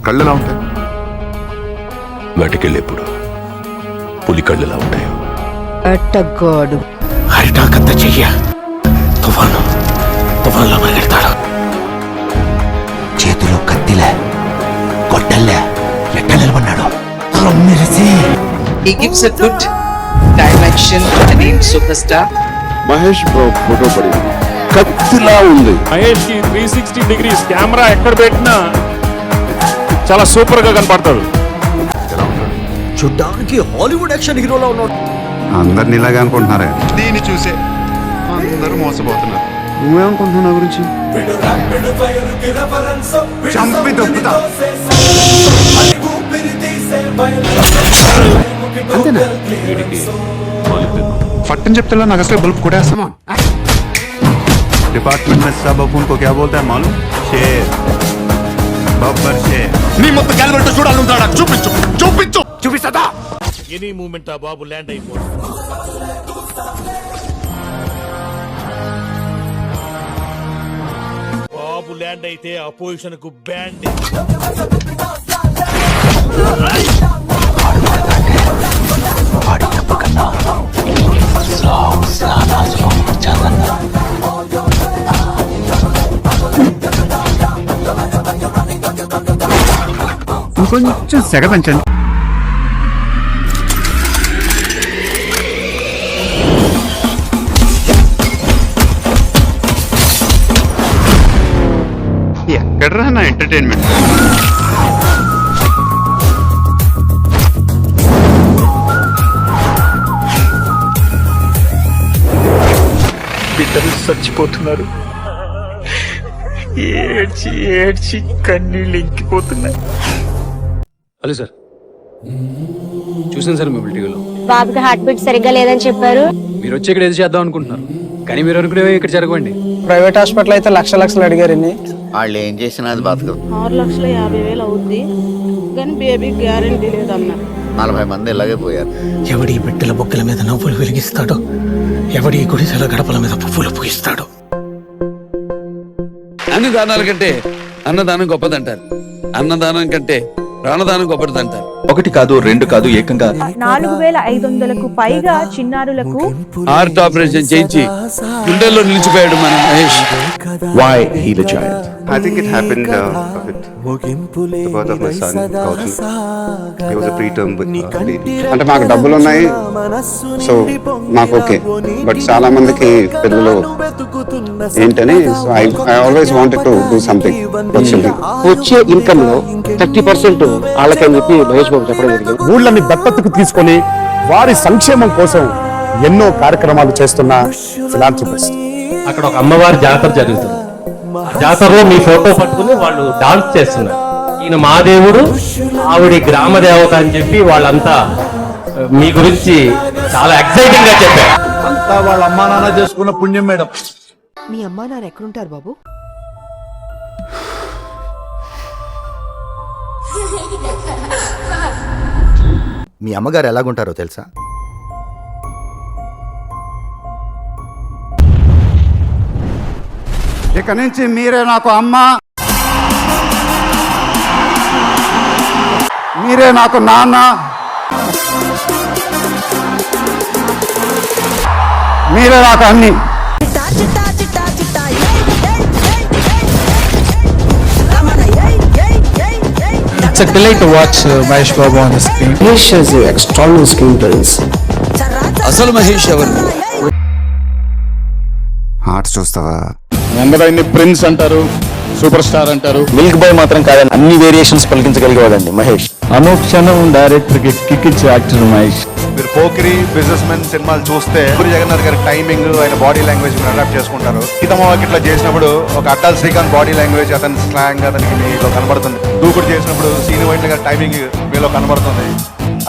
కళ్ళు ఎలా ఉంటాయి? వేటకెళ్ళేప్పుడు పులి కళ్ళు ఎలా ఉంటాయో అట్టగాడు హరిటాకంత చెయ్య తుఫాన్లో పరిగెడతాడు. చేతిలో కత్తిలే కొట్టల్లే ఎట్ట నిలబడ్డాడు. He gives a good dimension to the name superstar. Mahesh photo పడింది, కత్తిలా ఉంది. మహేష్ కి 360 డిగ్రీస్ కెమెరా ఎక్కడ పెట్టినా చాలా సూపర్ గా కనపడతాడు. చూడ్డానికి హాలీవుడ్ యాక్షన్ హీరోలా ఉన్నాడు. అందరిని ఇలాగే అనుకుంటున్నారే. దీన్ని చూసే అందరూ మోసపోతున్నారు. నువ్వేమనుకుంటున్నావు నా గురించి? చంపి తప్పుతా. అంతేనా? ఫట్టని చెప్తా నాకు అసలు బల్బ్ కొట్టేస్తామా? డిపార్ట్మెంట్ में सब अपन को क्या बोलता है मालूम? शेर, बब्बर शेर. నీ మొత్తం క్యాలిబర్ చూడాలంటాడా? చూపిస్తా. ఎనీ మూమెంట్ ఆ బాబు ల్యాండ్ అయిపోతుంది. బాబు ల్యాండ్ అయితే అపోజిషన్ కు బ్యాండ్. ఇంకొంచెం సెగ పెంచండి. ఎక్కడ్రా నా ఎంటర్టైన్మెంట్? బిడ్డలు చచ్చిపోతున్నారు. ఏడ్చి ఏడ్చి కన్నీళ్ళు ఇంకిపోతున్నాయి. హలో సార్, చూసాను సార్ మీ టీవీలో. బాబుకి హార్ట్ బీట్ సరిగ్గా లేదని చెప్పారు. మీరు వచ్చి ఇక్కడ ఏది చేద్దాం అనుకుంటున్నారు, కానీ మీరు అనుకునేవి ఇక్కడ జరగవండి. ప్రైవేట్ హాస్పిటల్ అయితే లక్షలు అడిగారు. వాళ్ళు ఏం చేసినా అది బతకదు. 6,50,000 అవుద్ది కానీ బేబీ గ్యారెంటీ లేదన్నారు. 40 మంది ఇలాగే పోయారు. ఎవడి బిడ్డల బొక్కల మీద నవ్వులు వెలిగిస్తాడో, ఎవడి గుడిసెల గడపల మీద పువ్వులు పూయిస్తాడో. అన్ని దానాల కంటే అన్నదానం గొప్పదంటారు. అన్నదానం కంటే ప్రాణదానం గొప్పదంటారు. 1 కాదు 2 కాదు, ఏకంగా 4,500కు పైగా చిన్నారులకు హార్ట్ ఆపరేషన్ చేయించి గుండెల్లో నిలిచిపోయాడు మన Mahesh. Why heal a child? I think it happened with the birth of my son, Gautam. He was a preterm baby. అంటే మాకు డబ్బులు ఉన్నాయి, సో మాకు ఓకే. బట్ చాలా మందికి పిల్లలు ఏంటని, so I always wanted to do something. వచ్చే ఇన్కమ్ లో 30% వాళ్ళకని చెప్పి మహేష్ బాబు చెప్పడం జరిగింది. ఊళ్ళని దత్తతకు తీసుకొని వారి సంక్షేమం కోసం ఎన్నో కార్యక్రమాలు చేస్తున్న ఫిలాంథ్రపిస్ట్. అక్కడ ఒక అమ్మవారి జాతర జరుగుతుంది. జాతరలో మీ ఫోటో పట్టుకుని వాళ్ళు డాన్స్ చేస్తున్నారు. ఈయన మా దేవుడు, ఆవిడ గ్రామ దేవత అని చెప్పి వాళ్ళంతా మీ గురించి చాలా ఎక్సైటింగ్ గా చెప్పారు. అంతా వాళ్ళ అమ్మా నాన్న చేసుకున్న పుణ్యం మేడం. మీ అమ్మా నాన్న ఎక్కడుంటారు బాబు? మీ అమ్మగారు ఎలాగుంటారో తెలుసా? ఇక నుంచి మీరే నాకు అమ్మ, మీరే నాకు నాన్న, మీరే నాకు అన్ని. It's a delight to watch Mahesh Babu on the screen. Mahesh has an extraordinary screen presence. అసలు మహేష్ ఎవరు? హార్ట్స్ చూస్తావా? అందరూ ఆయన్ని ప్రిన్స్ అంటారు, సూపర్ స్టార్ అంటారు. మిల్క్ బాయ్ మాత్రం కాదని అన్ని వేరియేషన్స్ పలికించగలిగేవాడండి మహేష్. అనుక్షణం డైరెక్టర్ కి కిక్ ఇచ్చే యాక్టర్ మహేష్. మీరు పోకిరి బిజినెస్ మెన్ సినిమాలు చూస్తే పూరి జగన్నాథ్ గారి టైమింగ్, ఆయన బాడీ లాంగ్వేజ్ అడాప్ట్ చేసుకుంటారు. సీతమ్మకి ఇట్లా చేసినప్పుడు ఒక అడ్డాల్ శ్రీకాంత్ బాడీ లాంగ్వేజ్, అతని స్లాంగ్ అతనికి మీలో కనబడుతుంది. దూకుడు చేసినప్పుడు సీని వైట్ల గారి టైమింగ్ మీలో కనబడుతుంది.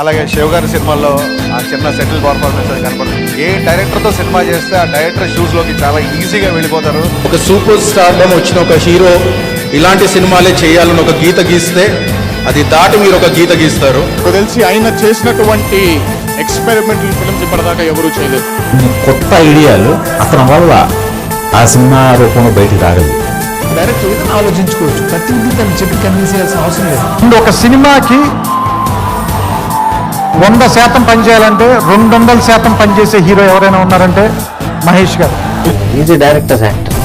అలాగే శివ్ గారి సినిమాల్లో ఆ చిన్న సెటిల్ పర్ఫార్మెన్స్ అది కనబడుతుంది. ఏ డైరెక్టర్ తో సినిమా చేస్తే ఆ డైరెక్టర్ షూస్ లోకి చాలా ఈజీగా వెళ్ళిపోతారు. ఒక సూపర్ స్టార్ వచ్చిన ఒక హీరో ఇలాంటి సినిమాలే చేయాలని ఒక గీత గీస్తే అది దాటి మీరు ఒక గీత గీస్తారు. నాకు తెలిసి ఆయన చేసినటువంటి ఎక్స్పెరిమెంటల్ ఫిల్మ్స్ ఇప్పటిదాకా ఎవరూ చేయలేదు. కొత్త ఐడియాలు అతని వల్ల ఆ సినిమా రూపంలో బయటకు రాగలదు. డైరెక్ట్ ఏదైనా ఆలోచించుకోవచ్చు. ప్రతిదీ తను చెప్పి కన్విన్స్ చేయాల్సిన అవసరం లేదు. ఒక సినిమాకి 100% పనిచేయాలంటే 200% పనిచేసే హీరో ఎవరైనా ఉన్నారంటే మహేష్ గారు. Easy director actor.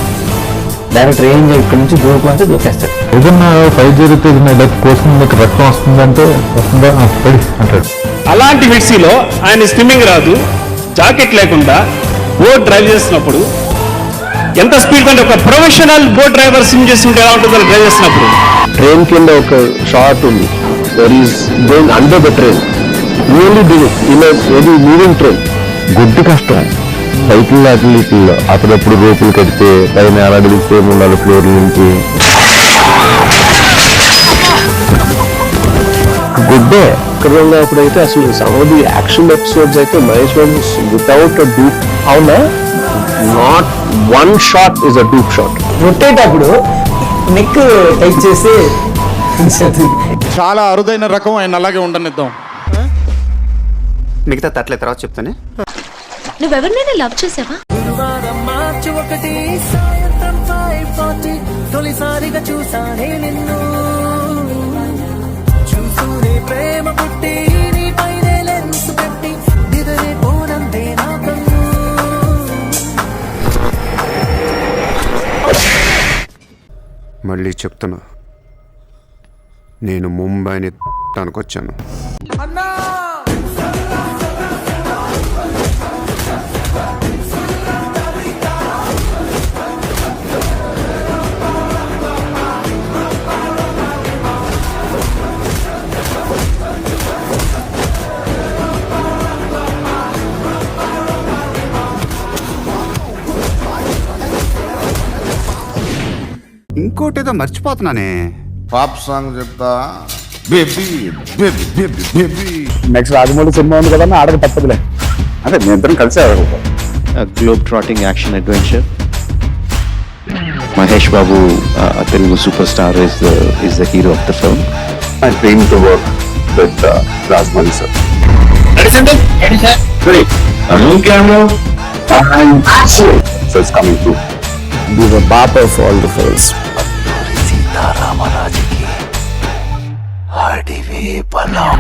డైరెక్టర్ ఏం ఇక్కడ నుంచి దూకుంటే దూకేస్తాడు. ఏదన్నా ఫైట్ జరిగితే ఏదైనా కోసం మీకు రక్తం వస్తుందంటే వస్తుందా పడి అంటాడు. అలాంటి మిక్సీలో ఆయన స్విమ్మింగ్ రాదు, జాకెట్ లేకుండా బోట్ డ్రైవ్ చేస్తున్నప్పుడు ఎంత స్పీడ్ అంటే ఒక ప్రొఫెషనల్ బోట్ డ్రైవర్ స్విమ్ చేస్తుంటే ఎలా ఉంటుందో డ్రైవ్ చేసినప్పుడు. ట్రైన్ కింద ఒక షాట్ ఉంది. There is going under the train. Really do it in very moving train. Good కష్టం. సైకిల్ అట్లీట్లో అప్పుడప్పుడు రోపులు కడితే పైన అలడిస్తే 3-4 ఫ్లోర్ల నుంచి గుడ్డే. కరోనా అప్పుడైతే అసలు some of the action episodes అయితే Mahesh Babu without a dupe. అవునా, not one shot is a dupe shot. రొట్టేటప్పుడు నెక్ టైట్ చేసి చాలా అరుదైన రకం, ఆయన అలాగే ఉండనిద్దాం. మిగతా తట్లే తర్వాత చెప్తానే. నువ్వెవరినైనా లవ్ చేసావా? మళ్ళీ చెప్తున్నా, నేను ముంబైని వచ్చాను. ఇంకోటేదో మర్చిపోతున్నానే. పాప్ సాంగ్ చెప్తా. Baby baby baby baby. Next Rajamouli cinema ఉంది కదా, ఆడక తప్పదులే. అదే మీ ఇద్దరం కలిసి ఆడకపో. Globe trotting action adventure. Mahesh Babu, Telugu superstar, is the hero of the film. I'm trying to work with Rajmouli sir. Ready sir. Great. Room camera. And action. So it's coming through. Be the bap of all the films. సీతారామరాజుకి అడివే బలం.